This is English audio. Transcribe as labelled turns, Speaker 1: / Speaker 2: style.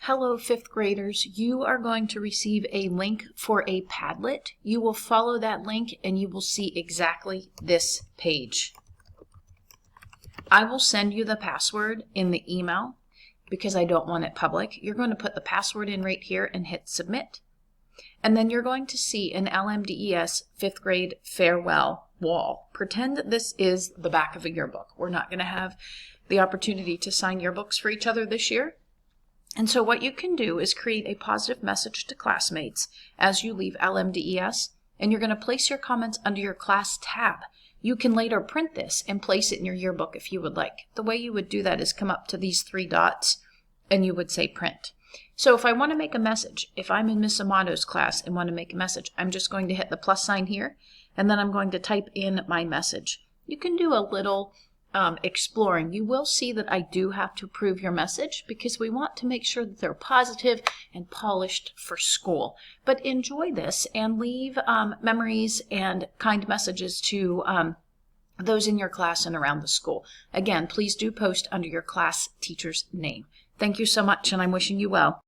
Speaker 1: Hello, fifth graders. You are going to receive a link for a Padlet. You will follow that link and you will see exactly this page. I will send you the password in the email because I don't want it public. You're going to put the password in right here and hit submit. And then you're going to see an LMDES fifth grade farewell wall. Pretend that this is the back of a yearbook. We're not going to have the opportunity to sign yearbooks for each other this year. And so what you can do is create a positive message to classmates as you leave LMDES, and you're going to place your comments under your class tab. You can later print this and place it in your yearbook if you would like. The way you would do that is come up to these three dots and you would say print. So if I want to make a message, if I'm in Miss Amato's class and want to make a message, I'm just going to hit the plus sign here and then I'm going to type in my message. You can do a little exploring. You will see that I do have to approve your message because we want to make sure that they're positive and polished for school. But enjoy this and leave memories and kind messages to those in your class and around the school. Again, please do post under your class teacher's name. Thank you so much, and I'm wishing you well.